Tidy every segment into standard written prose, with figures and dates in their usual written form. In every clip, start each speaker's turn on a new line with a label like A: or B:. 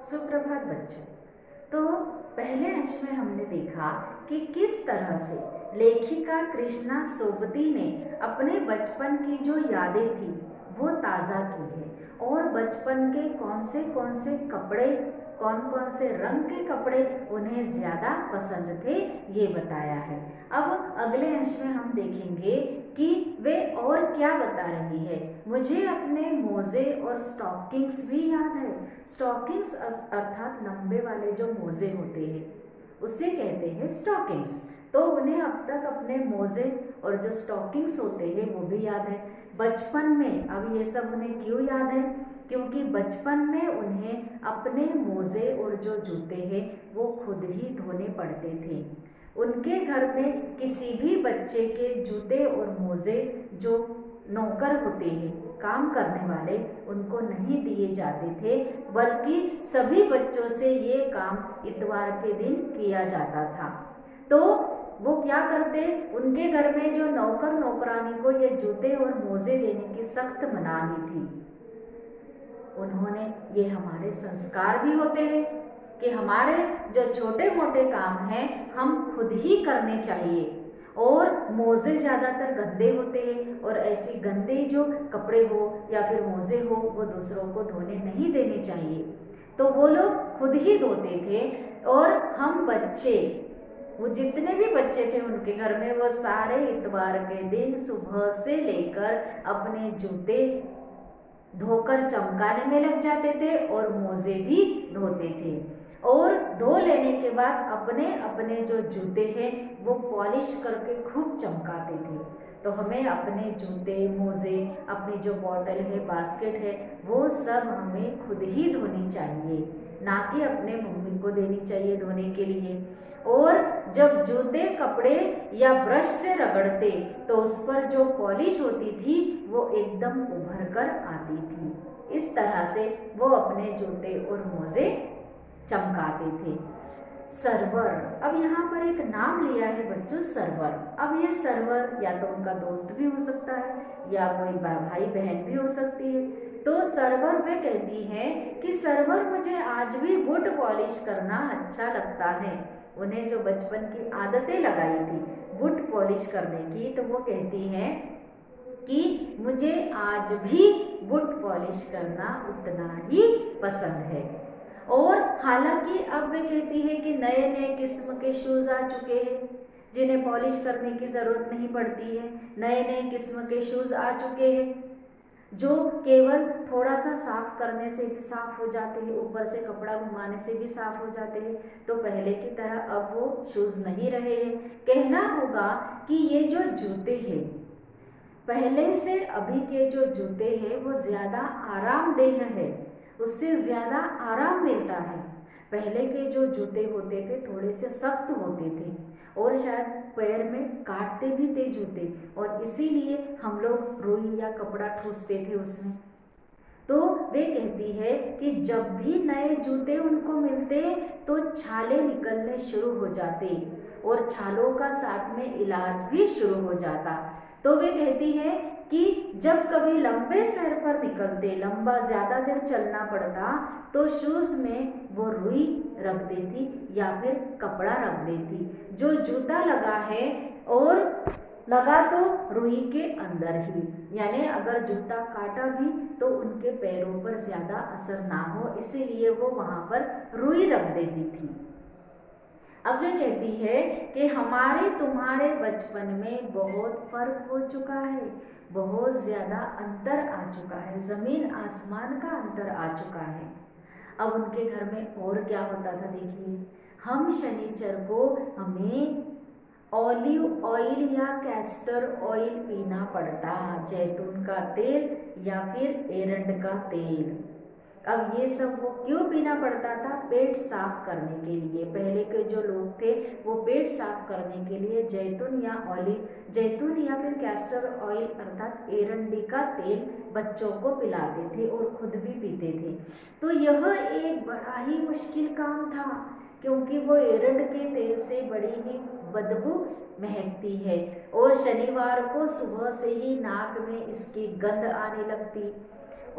A: सुप्रभात बच्चों। तो पहले अंश में हमने देखा कि किस तरह से लेखिका कृष्णा सोबती ने अपने बचपन की जो यादें थी वो ताज़ा की है और बचपन के कौन से कपड़े, कौन से रंग के कपड़े उन्हें ज़्यादा पसंद थे ये बताया है। अब अगले अंश में हम देखेंगे कि वे और क्या बता रही है। मुझे अपने मोजे और स्टॉकिंग्स भी याद है। स्टॉकिंग्स अर्थात लंबे वाले जो मोजे होते हैं उसे कहते हैं स्टॉकिंग्स। तो उन्हें अब तक अपने मोजे और जो स्टॉकिंग्स होते हैं वो भी याद है बचपन में। अब ये सब उन्हें क्यों याद है? क्योंकि बचपन में उन्हें अपने मोजे और जो जूते हैं वो खुद ही धोने पड़ते थे। उनके घर में किसी भी बच्चे के जूते और मोजे जो नौकर होते हैं, काम करने वाले, उनको नहीं दिए जाते थे, बल्कि सभी बच्चों से ये काम इतवार के दिन किया जाता था। तो वो क्या करते, उनके घर में जो नौकर नौकरानी को ये जूते और मोजे देने की सख्त मनाही थी। उन्होंने, ये हमारे संस्कार भी होते हैं कि हमारे जो छोटे मोटे काम हैं हम खुद ही करने चाहिए। और मोजे ज़्यादातर गंदे होते हैं और ऐसी गंदे जो कपड़े हो या फिर मोजे हो वो दूसरों को धोने नहीं देने चाहिए। तो वो लोग खुद ही धोते थे और हम बच्चे, वो जितने भी बच्चे थे उनके घर में, वो सारे इतवार के दिन सुबह से लेकर अपने जूते धोकर चमकाने में लग जाते थे और मोजे भी धोते थे। और धो लेने के बाद अपने अपने जो जूते हैं वो पॉलिश करके खूब चमकाते थे। तो हमें अपने जूते, मोजे, अपनी जो बॉटल है, बास्केट है, वो सब हमें खुद ही धोनी चाहिए, ना कि अपने मम्मी को देनी चाहिए धोने के लिए। और जब जूते, कपड़े या ब्रश से रगड़ते तो उस पर जो पॉलिश होती थी वो एकदम उभर कर आती थी। इस तरह से वो अपने जूते और मोजे चमकाते थे। सर्वर, अब यहाँ पर एक नाम लिया है बच्चों, सर्वर। अब ये सर्वर या तो उनका दोस्त भी हो सकता है या कोई भाई बहन भी हो सकती है। तो सर्वर वे कहती हैं कि सर्वर, मुझे आज भी बूट पॉलिश करना अच्छा लगता है। उन्हें जो बचपन की आदतें लगाई थी बूट पॉलिश करने की, तो वो कहती हैं कि मुझे आज भी बूट पॉलिश करना उतना ही पसंद है। और हालांकि अब वे कहती है कि नए नए किस्म के शूज़ आ चुके हैं जिन्हें पॉलिश करने की ज़रूरत नहीं पड़ती है। नए नए किस्म के शूज़ आ चुके हैं जो केवल थोड़ा सा साफ करने से भी साफ हो जाते हैं, ऊपर से कपड़ा घुमाने से भी साफ हो जाते हैं। तो पहले की तरह अब वो शूज़ नहीं रहे हैं। कहना होगा कि ये जो जूते हैं, पहले से अभी के जो जूते हैं वो ज़्यादा आरामदेह है, उससे ज़्यादा आराम मिलता है। पहले के जो जूते होते थे थोड़े से सख्त होते थे और शायद पैर में काटते भी थे जूते, और इसीलिए हम लोग रुई या कपड़ा ठूसते थे उसमें। तो वे कहती है कि जब भी नए जूते उनको मिलते तो छाले निकलने शुरू हो जाते और छालों का साथ में इलाज भी शुरू हो जाता। तो वे कहती है कि जब कभी लंबे सैर पर निकलते, लंबा ज़्यादा देर चलना पड़ता, तो शूज़ में वो रुई रख देती या फिर कपड़ा रख देती। जो जूता लगा है और लगा तो रुई के अंदर ही, यानी अगर जूता काटा भी तो उनके पैरों पर ज़्यादा असर ना हो, इसीलिए वो वहाँ पर रुई रख देती थी। अब वे कहती है कि हमारे तुम्हारे बचपन में बहुत फर्क हो चुका है, बहुत ज़्यादा अंतर आ चुका है, ज़मीन आसमान का अंतर आ चुका है। अब उनके घर में और क्या होता था देखिए, हम शनिचर को हमें ऑलिव ऑयल या कैस्टर ऑयल पीना पड़ता, जैतून का तेल या फिर एरंड का तेल। अब ये सब वो क्यों पीना पड़ता था? पेट साफ करने के लिए। पहले के जो लोग थे वो पेट साफ करने के लिए जैतून या जैतून या फिर कैस्टर ऑयल अर्थात एरंडी का तेल बच्चों को पिलाते थे और खुद भी पीते थे। तो यह एक बड़ा ही मुश्किल काम था, क्योंकि वो एरंड के तेल से बड़ी ही बदबू महकती है और शनिवार को सुबह से ही नाक में इसकी गंध आने लगती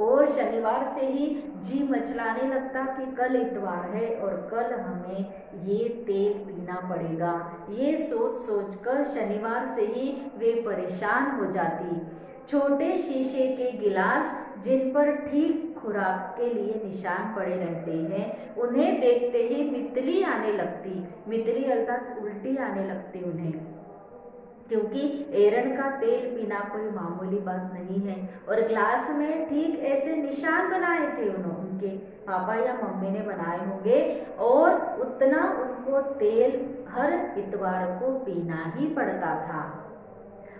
A: और शनिवार से ही जी मचलाने लगता कि कल इतवार है और कल हमें ये तेल पीना पड़ेगा। ये सोच सोचकर शनिवार से ही वे परेशान हो जाती। छोटे शीशे के गिलास जिन पर ठीक खुराक के लिए निशान पड़े रहते हैं, उन्हें देखते ही मितली आने लगती। मितली अर्थात उल्टी आने लगती उन्हें, क्योंकि एरंड का तेल पीना कोई मामूली बात नहीं है। और ग्लास में ठीक ऐसे निशान बनाए थे उनके पापा या मम्मी ने बनाए होंगे और उतना उनको तेल हर इतवार को पीना ही पड़ता था।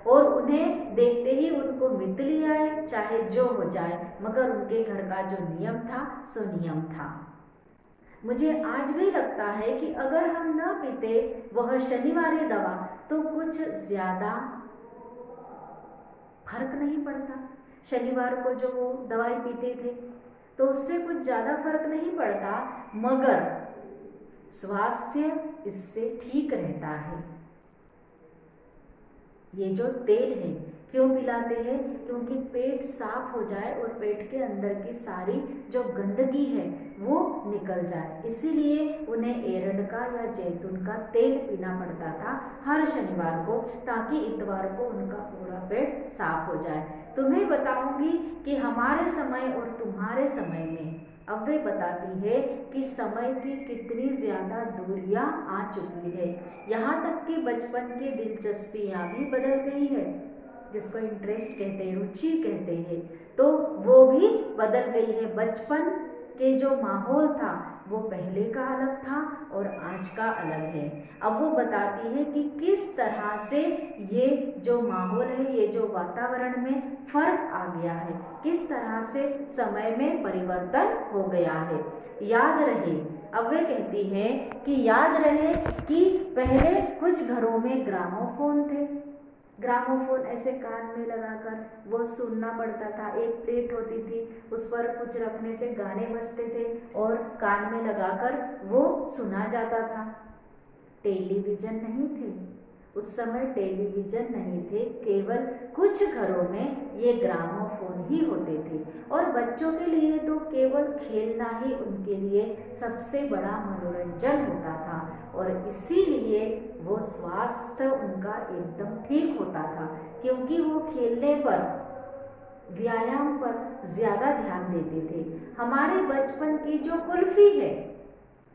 A: और उन्हें देखते ही उनको मितली आए, चाहे जो हो जाए, मगर उनके घर का जो नियम था सो नियम था। मुझे आज भी लगता है कि अगर हम न पीते वह शनिवारी दवा तो कुछ ज़्यादा फर्क नहीं पड़ता। शनिवार को जो वो दवाई पीते थे तो उससे कुछ ज़्यादा फर्क नहीं पड़ता, मगर स्वास्थ्य इससे ठीक रहता है। ये जो तेल है क्यों पिलाते हैं? क्योंकि पेट साफ हो जाए और पेट के अंदर की सारी जो गंदगी है वो निकल जाए, इसीलिए उन्हें एरंड का या जैतून का तेल पीना पड़ता था हर शनिवार को, ताकि इतवार को उनका पूरा पेट साफ हो जाए। तुम्हें बताऊंगी कि हमारे समय और तुम्हारे समय में अब वे बताती है कि समय की कितनी ज़्यादा दूरियां आ चुकी है। यहाँ तक कि बचपन की दिलचस्पियाँ भी बदल गई है, जिसको इंटरेस्ट कहते हैं, रुचि कहते हैं, तो वो भी बदल गई है। बचपन के जो माहौल था वो पहले का अलग था और आज का अलग है। अब वो बताती है कि किस तरह से ये जो माहौल है, ये जो वातावरण में फर्क आ गया है, किस तरह से समय में परिवर्तन हो गया है। याद रहे, अब वे कहती है कि याद रहे कि पहले कुछ घरों में ग्रामोफोन थे। ग्रामोफोन ऐसे कान में लगाकर वो सुनना पड़ता था। एक प्लेट होती थी, उस पर कुछ रखने से गाने बजते थे और कान में लगाकर वो सुना जाता था। टेलीविज़न नहीं थे उस समय, टेलीविज़न नहीं थे, केवल कुछ घरों में ये ग्रामोफोन ही होते थे। और बच्चों के लिए तो केवल खेलना ही उनके लिए सबसे बड़ा मनोरंजन होता था और इसीलिए वो स्वास्थ्य उनका एकदम ठीक होता था, क्योंकि वो खेलने पर, व्यायाम पर ज़्यादा ध्यान देते थे। हमारे बचपन की जो कुल्फ़ी है,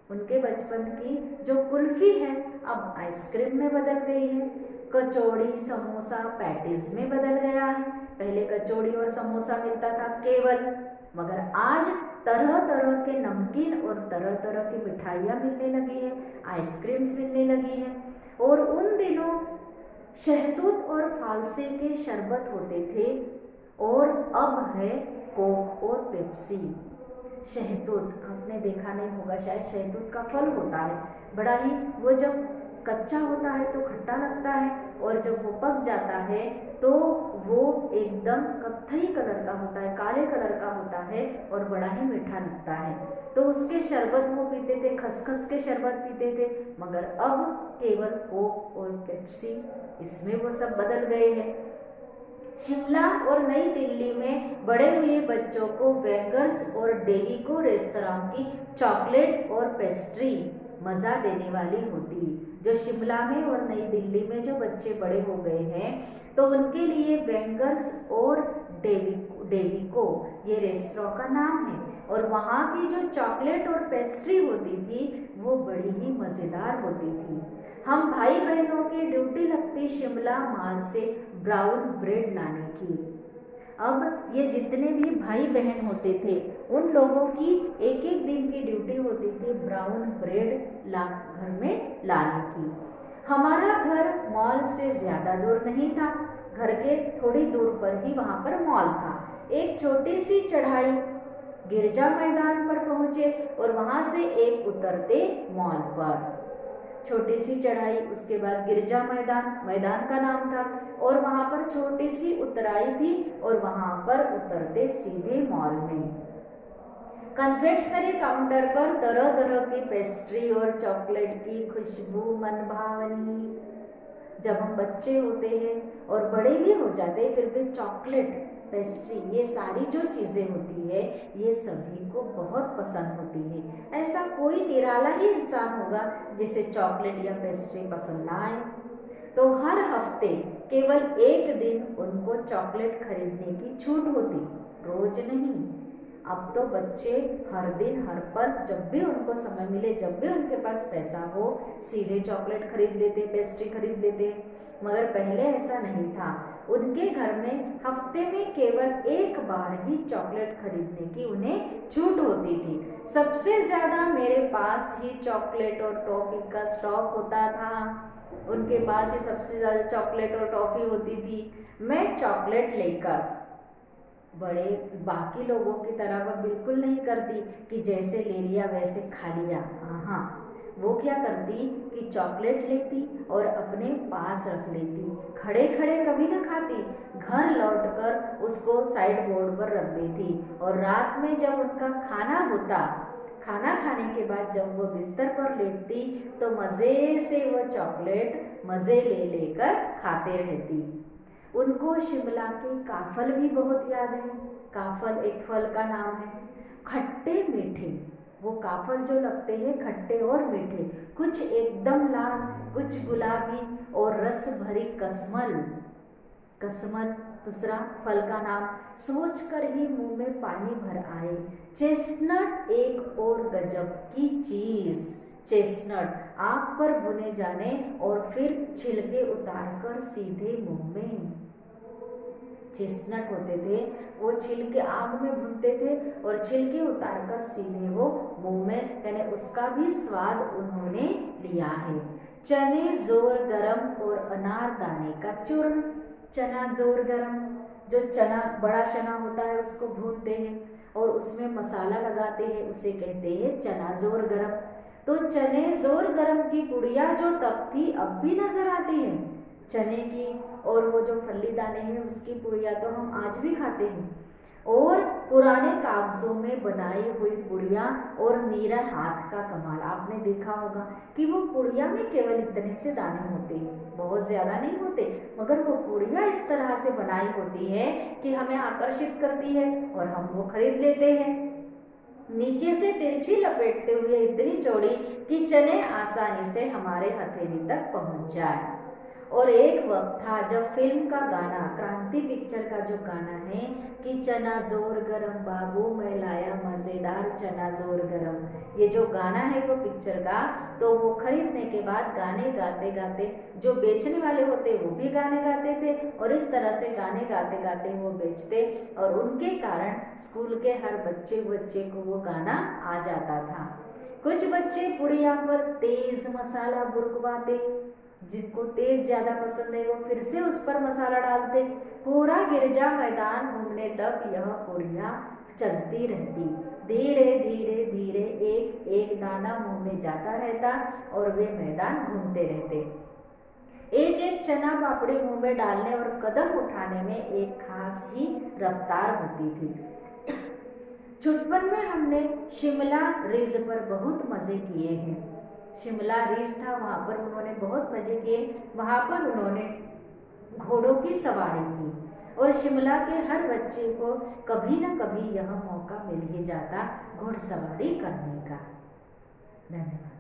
A: उनके बचपन की जो कुल्फ़ी है अब आइसक्रीम में बदल गई है, कचौड़ी समोसा पैटीज में बदल गया है। पहले कचौड़ी और समोसा मिलता था केवल, मगर आज तरह तरह के नमकीन और तरह तरह की मिठाइयाँ मिलने लगी है, आइसक्रीम्स मिलने लगी है। और उन दिनों शहतूत और फालसे के शरबत होते थे और अब है कोक और पेप्सी। शहतूत आपने देखा नहीं होगा शायद, शहतूत का फल होता है, बड़ा ही, वो जब कच्चा होता है तो खट्टा लगता है और जब वो पक जाता है तो वो एकदम कत्थई कलर का होता है, काले कलर का होता है और बड़ा ही मीठा लगता है। तो उसके शरबत वो पीते थे, खसखस के शरबत पीते थे, मगर अब केवल कोक और पेप्सी, इसमें वो सब बदल गए हैं। शिमला और नई दिल्ली में बड़े हुए बच्चों को बेकर्स और डेलिको रेस्तरां की चॉकलेट और पेस्ट्री मज़ा देने वाली होती। जो शिमला में और नई दिल्ली में जो बच्चे बड़े हो गए हैं तो उनके लिए बेकर्स और डेलिको ये रेस्तरां का नाम है, और वहाँ की जो चॉकलेट और पेस्ट्री होती थी वो बड़ी ही मज़ेदार होती थी। हम भाई बहनों की ड्यूटी लगती शिमला मॉल से ब्राउन ब्रेड लाने की। अब ये जितने भी भाई बहन होते थे उन लोगों की एक एक दिन की ड्यूटी होती थी ब्राउन ब्रेड घर में लाने की। हमारा घर मॉल से ज़्यादा दूर नहीं था, घर के थोड़ी दूर पर ही वहाँ पर मॉल था। एक छोटी सी चढ़ाई, गिरजा मैदान पर पहुँचे और वहाँ से एक उतरते मॉल पर, छोटी सी चढ़ाई, उसके बाद गिरजा मैदान का नाम था, और वहाँ पर छोटी सी उतराई थी और वहाँ पर उतरते सीधे मॉल में। कन्फेक्शनरी काउंटर पर तरह तरह की पेस्ट्री और चॉकलेट की खुशबू मन भावनी। जब हम बच्चे होते हैं और बड़े भी हो जाते हैं, फिर भी चॉकलेट, पेस्ट्री, ये सारी जो चीज़ें होती है ये सभी को बहुत पसंद होती है। ऐसा कोई निराला ही इंसान होगा जिसे चॉकलेट या पेस्ट्री पसंद ना आए। तो हर हफ्ते केवल एक दिन उनको चॉकलेट खरीदने की छूट होती, रोज नहीं। अब तो बच्चे हर दिन हर पल जब भी उनको समय मिले, जब भी उनके पास पैसा हो, सीधे चॉकलेट खरीद लेते, पेस्ट्री खरीद लेते। मगर पहले ऐसा नहीं था। उनके घर में हफ्ते में केवल एक बार ही चॉकलेट खरीदने की उन्हें छूट होती थी। सबसे ज़्यादा मेरे पास ही चॉकलेट और टॉफ़ी का स्टॉक होता था। उनके पास ही सबसे ज़्यादा चॉकलेट और टॉफ़ी होती थी। मैं चॉकलेट लेकर बड़े बाकी लोगों की तरह वह बिल्कुल नहीं करती कि जैसे ले लिया वैसे खा लिया। हाँ, वो क्या करती कि चॉकलेट लेती और अपने पास रख लेती, खड़े खड़े कभी ना खाती, घर लौटकर उसको साइड बोर्ड पर रख देती। और रात में जब उनका खाना होता, खाना खाने के बाद जब वो बिस्तर पर लेटती तो मज़े से वो चॉकलेट मज़े ले लेकर खाते रहती। उनको शिमला के काफल भी बहुत याद है। काफल एक फल का नाम है, खट्टे मीठे। वो काफल जो लगते हैं खट्टे और मीठे, कुछ एकदम लाल, कुछ गुलाबी और रस भरी कसमल। कसमल दूसरा फल का नाम, सोचकर ही मुंह में पानी भर आए। चेस्टनट एक और गजब की चीज। चेस्टनट आग पर भुने जाने और फिर छिलके उतारकर सीधे मुंह में। चेस्टनट होते थे, वो छिलके आग में भूनते थे और छिलके उतारकर सीधे वो मुंह में, यानी उसका भी स्वाद उन्होंने लिया है। चने जोर गरम और अनारदाने का चूर्ण। चना जोर गरम, जो चना, बड़ा चना होता है उसको भूनते हैं और उसमें मसाला लगाते हैं, उसे कहते हैं चना जोर गरम। तो चने जोर गरम की गुड़िया जो तब थी अब भी नजर आती है चने की, और वो जो फली दाने हैं उसकी पुड़िया तो हम आज भी खाते हैं। और पुराने कागजों में बनाई हुई पुड़िया और नीरा हाथ का कमाल। आपने देखा होगा कि वो पुड़िया में केवल इतने से दाने होते हैं, बहुत ज़्यादा नहीं होते, मगर वो पुड़िया इस तरह से बनाई होती है कि हमें आकर्षित करती है और हम वो खरीद लेते हैं। नीचे से तिरछी लपेटते हुए इतनी चौड़ी कि चने आसानी से हमारे हथेली तक पहुंच जाए। और एक वक्त था जब फिल्म का गाना, क्रांति पिक्चर का जो गाना है कि चना जोर गरम बाबू मैं लाया मज़ेदार चना जोर गरम, ये जो गाना है वो पिक्चर का, तो वो खरीदने के बाद गाने गाते गाते जो बेचने वाले होते वो भी गाने गाते थे और इस तरह से गाने गाते गाते वो बेचते और उनके कारण स्कूल के हर बच्चे को वो गाना आ जाता था। कुछ बच्चे पुड़िया पर तेज मसाला बुरकवाते, जिनको तेज ज़्यादा पसंद है वो फिर से उस पर मसाला डालते। पूरा गिरजा मैदान घूमने तक यह पुड़िया चलती रहती। धीरे धीरे धीरे एक एक दाना मुंह में जाता रहता और वे मैदान घूमते रहते। एक एक चना पापड़ी मुंह में डालने और कदम उठाने में एक खास ही रफ्तार होती थी। छुटपन में हमने शिमला रिज पर बहुत मज़े किए हैं। शिमला रिज था, वहाँ पर उन्होंने बहुत मज़े किए। वहाँ पर उन्होंने घोड़ों की सवारी की और शिमला के हर बच्चे को कभी न कभी यह मौका मिल ही जाता घुड़सवारी करने का। धन्यवाद।